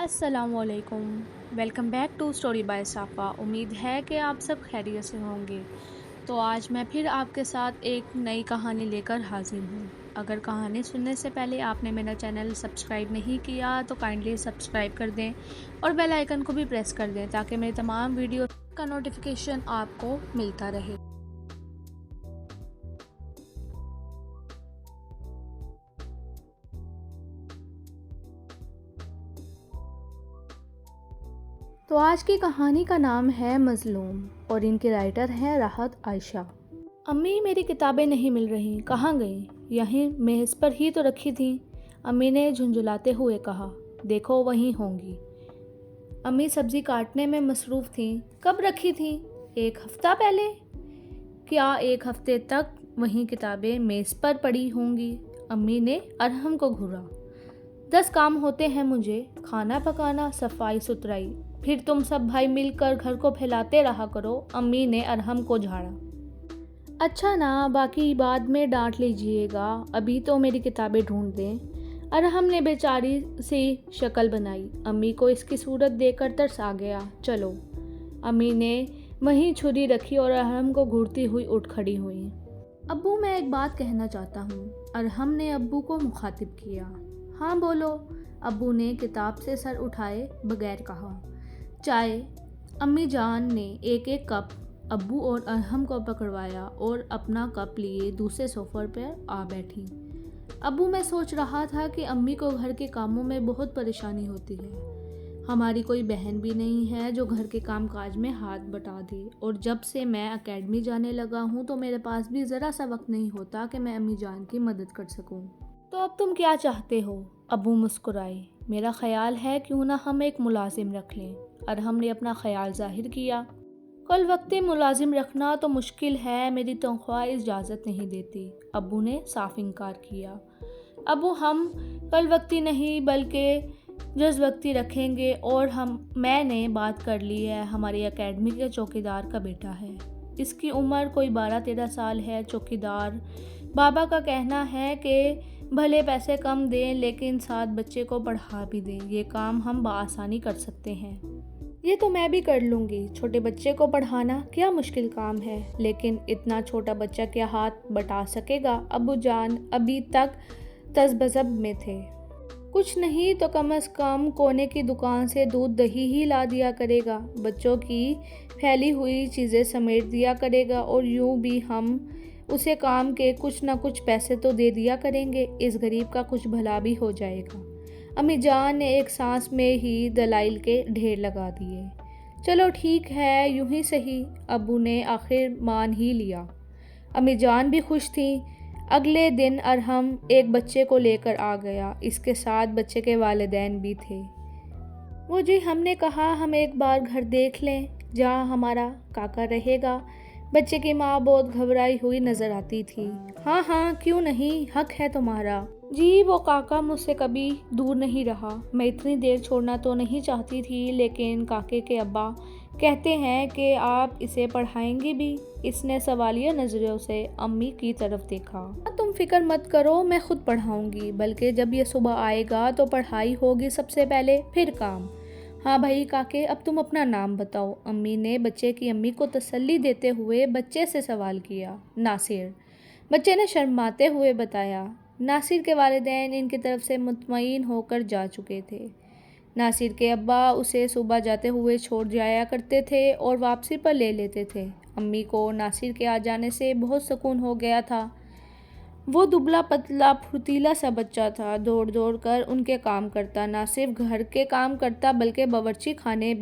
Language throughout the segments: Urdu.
السلام علیکم، welcome back to story by Safa. امید ہے کہ آپ سب خیریت سے ہوں گے۔ تو آج میں پھر آپ کے ساتھ ایک نئی کہانی لے کر حاضر ہوں۔ اگر کہانی سننے سے پہلے آپ نے میرا چینل سبسکرائب نہیں کیا تو کائنڈلی سبسکرائب کر دیں اور بیل آئیکن کو بھی پریس کر دیں تاکہ میری تمام ویڈیو کا نوٹیفیکیشن آپ کو ملتا رہے۔ تو آج کی کہانی کا نام ہے مظلوم اور ان کے رائٹر ہیں راحت عائشہ۔ امی میری کتابیں نہیں مل رہیں، کہاں گئیں؟ یہیں میز پر ہی تو رکھی تھیں، امی نے جھنجھلاتے ہوئے کہا۔ دیکھو وہیں ہوں گی۔ امی سبزی کاٹنے میں مصروف تھیں۔ کب رکھی تھیں؟ ایک ہفتہ پہلے۔ کیا ایک ہفتے تک وہیں کتابیں میز پر پڑی ہوں گی؟ امی نے ارحم کو گھورا۔ 10 کام ہوتے ہیں مجھے، کھانا پکانا، صفائی ستھرائی، پھر تم سب بھائی مل کر گھر کو پھیلاتے رہا کرو، امی نے ارحم کو جھاڑا۔ اچھا نا، باقی بعد میں ڈانٹ لیجیے گا، ابھی تو میری کتابیں ڈھونڈ دیں۔ ارحم نے بیچاری سی شکل بنائی۔ امی کو اس کی صورت دیکھ کر ترس آ گیا۔ چلو، امی نے وہیں چھری رکھی اور ارحم کو گھورتی ہوئی اٹھ کھڑی ہوئی۔ ابو میں ایک بات کہنا چاہتا ہوں، ارحم نے ابو کو مخاطب کیا۔ ہاں بولو، ابو نے کتاب سے سر اٹھائے بغیر کہا۔ چائے؟ امی جان نے ایک ایک کپ ابو اور ارحم کو پکڑوایا اور اپنا کپ لیے دوسرے صوفے پر آ بیٹھی۔ ابو میں سوچ رہا تھا کہ امی کو گھر کے کاموں میں بہت پریشانی ہوتی ہے۔ ہماری کوئی بہن بھی نہیں ہے جو گھر کے کام کاج میں ہاتھ بٹا دے، اور جب سے میں اکیڈمی جانے لگا ہوں تو میرے پاس بھی ذرا سا وقت نہیں ہوتا کہ میں امی جان کی مدد کر سکوں۔ تو اب تم کیا چاہتے ہو؟ ابو مسکرائے۔ میرا خیال ہے کیوں نہ ہم ایک ملازم رکھ لیں۔ ارحم نے اپنا خیال ظاہر کیا۔ کل وقتی ملازم رکھنا تو مشکل ہے، میری تنخواہ اجازت نہیں دیتی۔ ابو نے صاف انکار کیا۔ ابو ہم کل وقتی نہیں بلکہ جز وقتی رکھیں گے، اور میں نے بات کر لی ہے، ہماری اکیڈمی کے چوکیدار کا بیٹا ہے۔ اس کی عمر کوئی 12-13 سال ہے۔ چوکیدار بابا کا کہنا ہے کہ بھلے پیسے کم دیں لیکن ساتھ بچے کو پڑھا بھی دیں، یہ کام ہم بآسانی کر سکتے ہیں۔ یہ تو میں بھی کر لوں گی، چھوٹے بچے کو پڑھانا کیا مشکل کام ہے، لیکن اتنا چھوٹا بچہ کیا ہاتھ بٹا سکے گا؟ ابو جان ابھی تک تذبذب میں تھے۔ کچھ نہیں تو کم از کم کونے کی دکان سے دودھ دہی ہی لا دیا کرے گا، بچوں کی پھیلی ہوئی چیزیں سمیٹ دیا کرے گا، اور یوں بھی ہم اسے کام کے کچھ نہ کچھ پیسے تو دے دیا کریں گے، اس غریب کا کچھ بھلا بھی ہو جائے گا۔ امی جان نے ایک سانس میں ہی دلائل کے ڈھیر لگا دیے۔ چلو ٹھیک ہے، یوں ہی سہی۔ ابو نے آخر مان ہی لیا۔ امی جان بھی خوش تھیں۔ اگلے دن ارحم ایک بچے کو لے کر آ گیا، اس کے ساتھ بچے کے والدین بھی تھے۔ وہ جی ہم نے کہا ہم ایک بار گھر دیکھ لیں جہاں ہمارا کاکا رہے گا۔ بچے کی ماں بہت گھبرائی ہوئی نظر آتی تھی۔ ہاں ہاں کیوں نہیں، حق ہے تمہارا۔ جی وہ کاکا مجھ سے کبھی دور نہیں رہا، میں اتنی دیر چھوڑنا تو نہیں چاہتی تھی، لیکن کاکے کے ابا کہتے ہیں کہ آپ اسے پڑھائیں گی بھی۔ اس نے سوالیہ نظروں سے امی کی طرف دیکھا۔ تم فکر مت کرو، میں خود پڑھاؤں گی، بلکہ جب یہ صبح آئے گا تو پڑھائی ہوگی سب سے پہلے، پھر کام۔ ہاں بھائی کاکے، اب تم اپنا نام بتاؤ، امی نے بچے کی امی کو تسلی دیتے ہوئے بچے سے سوال کیا۔ ناصر، بچے نے شرماتے ہوئے بتایا۔ ناصر کے والدین ان کی طرف سے مطمئن ہو کر جا چکے تھے۔ ناصر کے ابا اسے صبح جاتے ہوئے چھوڑ جایا کرتے تھے اور واپسی پر لے لیتے تھے۔ امی کو ناصر کے آ جانے سے بہت سکون ہو گیا تھا۔ وہ دبلا پتلا پھرتیلا سا بچہ تھا، دوڑ دوڑ کر ان کے کام کرتا، نہ صرف گھر کے کام کرتا بلکہ باورچی خانے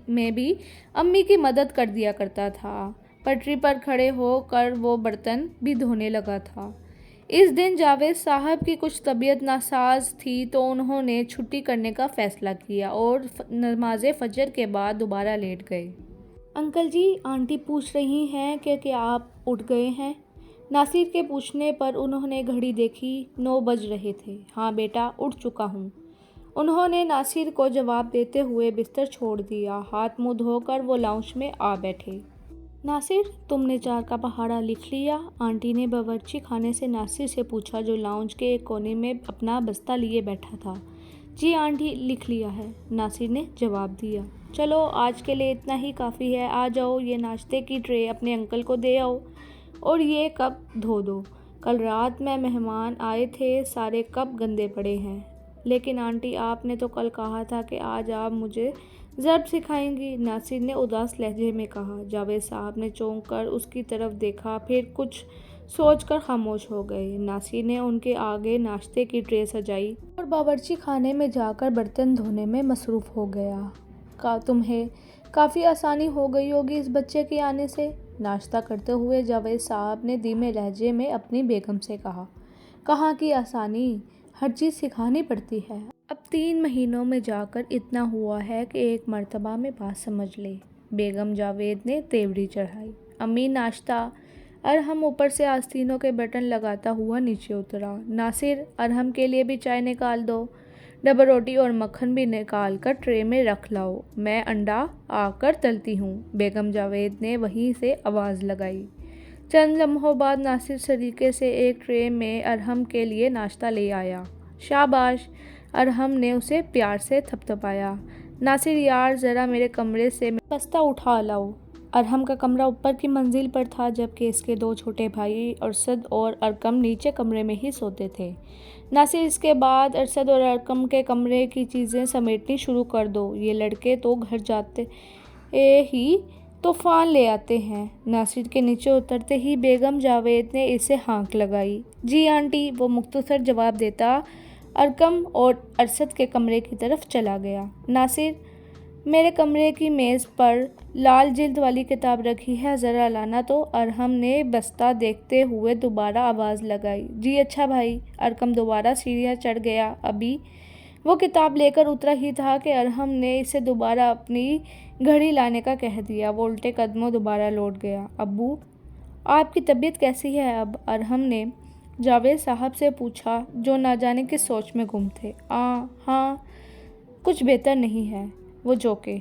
میں بھی امی کی مدد کر دیا کرتا تھا۔ پٹری پر کھڑے ہو کر وہ برتن بھی دھونے لگا تھا۔ اس دن جاوید صاحب کی کچھ طبیعت ناساز تھی تو انہوں نے چھٹی کرنے کا فیصلہ کیا اور نماز فجر کے بعد دوبارہ لیٹ گئے۔ انکل جی، آنٹی پوچھ رہی ہیں کہ کیا آپ اٹھ گئے ہیں؟ ناصر کے پوچھنے پر انہوں نے گھڑی دیکھی، 9 بج رہے تھے۔ ہاں بیٹا، اٹھ چکا ہوں، انہوں نے ناصر کو جواب دیتے ہوئے بستر چھوڑ دیا۔ ہاتھ منہ دھو کر وہ لاؤنج میں آ بیٹھے۔ ناصر، تم نے 4 کا پہاڑا لکھ لیا؟ آنٹی نے باورچی خانے سے ناصر سے پوچھا جو لاؤنج کے ایک کونے میں اپنا بستہ لیے بیٹھا تھا۔ جی آنٹی لکھ لیا ہے، ناصر نے جواب دیا۔ چلو آج کے لیے اتنا ہی کافی ہے، آ جاؤ یہ ناشتے کی ٹرے اپنے انکل کو دے آؤ اور یہ کپ دھو دو، کل رات میں مہمان آئے تھے، سارے کپ گندے پڑے ہیں۔ لیکن آنٹی آپ نے تو کل کہا تھا کہ آج آپ مجھے ضرب سکھائیں گی، ناصر نے اداس لہجے میں کہا۔ جاوید صاحب نے چونک کر اس کی طرف دیکھا، پھر کچھ سوچ کر خاموش ہو گئے۔ ناصر نے ان کے آگے ناشتے کی ٹرے سجائی اور باورچی خانے میں جا کر برتن دھونے میں مصروف ہو گیا۔ تمہیں کافی آسانی ہو گئی ہوگی اس بچے کے آنے سے، ناشتہ کرتے ہوئے جاوید صاحب نے دھیمے لہجے میں اپنی بیگم سے کہا۔ کہاں کی آسانی، ہر چیز سکھانی پڑتی ہے، اب 3 مہینوں میں جا کر اتنا ہوا ہے کہ ایک مرتبہ میں بات سمجھ لے۔ بیگم جاوید نے تیوری چڑھائی۔ امی ناشتہ۔ ارحم اوپر سے آستینوں کے بٹن لگاتا ہوا نیچے اترا۔ ناصر ارحم کے لیے بھی چائے نکال دو، ڈبل روٹی اور مکھن بھی نکال کر ٹرے میں رکھ لاؤ، میں انڈا آ کر تلتی ہوں، بیگم جاوید نے وہیں سے آواز لگائی۔ چند لمحوں بعد ناصر سلیقے سے ایک ٹرے میں ارحم کے لیے ناشتہ لے آیا۔ شاباش، ارحم نے اسے پیار سے تھپتھپایا۔ ناصر یار ذرا میرے کمرے سے بستہ اٹھا لاؤ۔ ارحم کا کمرہ اوپر کی منزل پر تھا، جبکہ اس کے 2 چھوٹے بھائی ارشد اور ارقم نیچے کمرے میں ہی سوتے تھے۔ ناصر اس کے بعد ارشد اور ارقم کے کمرے کی چیزیں سمیٹنی شروع کر دو، یہ لڑکے تو گھر جاتے ہی طوفان لے آتے ہیں۔ ناصر کے نیچے اترتے ہی بیگم جاوید نے اسے ہانک لگائی۔ جی آنٹی، وہ مختصر جواب دیتا ارقم اور ارشد کے کمرے کی طرف چلا گیا۔ ناصر، میرے کمرے کی میز پر لال جلد والی کتاب رکھی ہے، ذرا لانا تو، ارحم نے بستہ دیکھتے ہوئے دوبارہ آواز لگائی۔ جی اچھا بھائی۔ ارقم دوبارہ سیڑھیاں چڑھ گیا۔ ابھی وہ کتاب لے کر اترا ہی تھا کہ ارحم نے اسے دوبارہ اپنی گھڑی لانے کا کہہ دیا۔ وہ الٹے قدموں دوبارہ لوٹ گیا۔ ابو، آپ کی طبیعت کیسی ہے اب؟ ارحم نے جاوید صاحب سے پوچھا، جو نہ جانے کس سوچ میں گم تھے۔ ہاں، کچھ بہتر نہیں ہے، وہ چونکے۔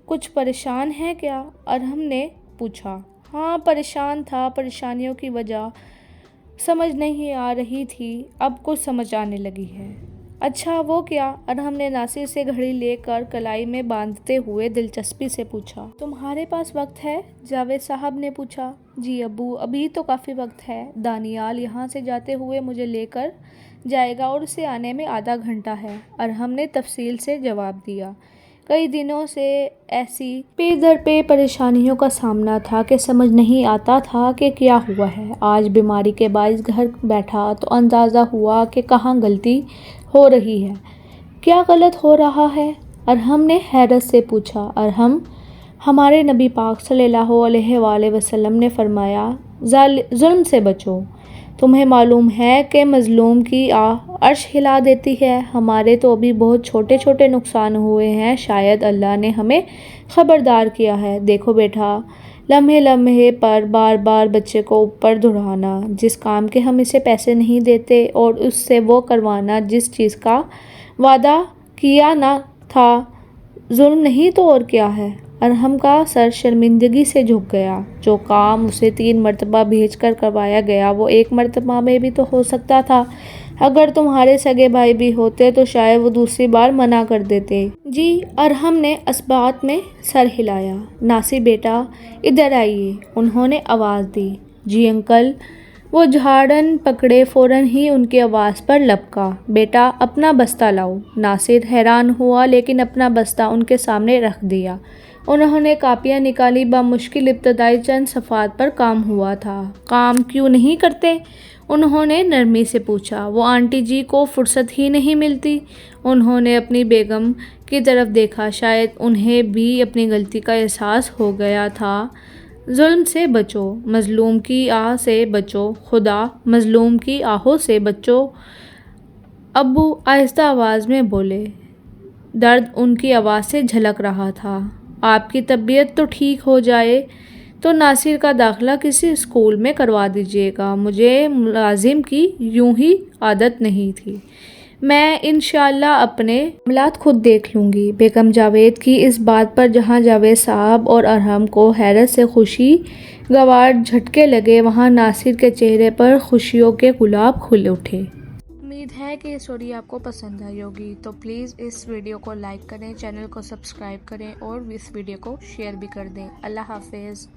کچھ پریشان ہے کیا؟ ارحم نے پوچھا۔ ہاں پریشان تھا، پریشانیوں کی وجہ سمجھ نہیں آ رہی تھی، اب کچھ سمجھ آنے لگی ہے۔ اچھا وہ کیا؟ ارحم نے ناصر سے گھڑی لے کر کلائی میں باندھتے ہوئے دلچسپی سے پوچھا۔ تمہارے پاس وقت ہے؟ جاوید صاحب نے پوچھا۔ جی ابو، ابھی تو کافی وقت ہے، دانیال یہاں سے جاتے ہوئے مجھے لے کر جائے گا اور اسے آنے میں آدھا گھنٹہ ہے، ارحم نے تفصیل سے جواب دیا۔ کئی دنوں سے ایسی پے در پے پریشانیوں کا سامنا تھا کہ سمجھ نہیں آتا تھا کہ کیا ہوا ہے۔ آج بیماری کے باعث گھر بیٹھا تو اندازہ ہوا کہ کہاں غلطی ہو رہی ہے۔ کیا غلط ہو رہا ہے؟ ارحم نے حیرت سے پوچھا۔ ارحم، ہمارے نبی پاک صلی اللہ علیہ وآلہ وسلم نے فرمایا، ظلم سے بچو۔ تمہیں معلوم ہے کہ مظلوم کی آہ عرش ہلا دیتی ہے۔ ہمارے تو ابھی بہت چھوٹے چھوٹے نقصان ہوئے ہیں، شاید اللہ نے ہمیں خبردار کیا ہے۔ دیکھو بیٹا، لمحے لمحے پر بار بار بچے کو اوپر دھڑانا، جس کام کے ہم اسے پیسے نہیں دیتے، اور اس سے وہ کروانا جس چیز کا وعدہ کیا نہ تھا، ظلم نہیں تو اور کیا ہے؟ ارحم کا سر شرمندگی سے جھک گیا۔ جو کام اسے 3 مرتبہ بھیج کر کروایا گیا، وہ 1 مرتبہ میں بھی تو ہو سکتا تھا۔ اگر تمہارے سگے بھائی بھی ہوتے تو شاید وہ دوسری بار منع کر دیتے۔ جی، ارحم نے اثبات میں سر ہلایا۔ ناصر بیٹا ادھر آئیے، انہوں نے آواز دی۔ جی انکل۔ وہ جھاڑن پکڑے فوراً ہی ان کی آواز پر لبکا۔ بیٹا اپنا بستہ لاؤ۔ ناصر حیران ہوا، لیکن اپنا بستہ ان کے سامنے رکھ دیا۔ انہوں نے کاپیاں نکالی، بمشکل ابتدائی چند صفحات پر کام ہوا تھا۔ کام کیوں نہیں کرتے؟ انہوں نے نرمی سے پوچھا۔ وہ آنٹی جی کو فرصت ہی نہیں ملتی۔ انہوں نے اپنی بیگم کی طرف دیکھا، شاید انہیں بھی اپنی غلطی کا احساس ہو گیا تھا۔ ظلم سے بچو، مظلوم کی آہ سے بچو، خدا مظلوم کی آہوں سے بچو۔ ابو آہستہ آواز میں بولے، درد ان کی آواز سے جھلک رہا تھا۔ آپ کی طبیعت تو ٹھیک ہو جائے تو ناصر کا داخلہ کسی اسکول میں کروا دیجیے گا، مجھے ملازم کی یوں ہی عادت نہیں تھی، میں انشاءاللہ اپنے معاملات خود دیکھ لوں گی۔ بیگم جاوید کی اس بات پر جہاں جاوید صاحب اور ارحم کو حیرت سے خوشی گوار جھٹکے لگے، وہاں ناصر کے چہرے پر خوشیوں کے گلاب کھل اٹھے۔ امید ہے کہ یہ اسٹوری آپ کو پسند آئی ہوگی، تو پلیز اس ویڈیو کو لائک کریں، چینل کو سبسکرائب کریں اور اس ویڈیو کو شیئر بھی کر دیں۔ اللہ حافظ۔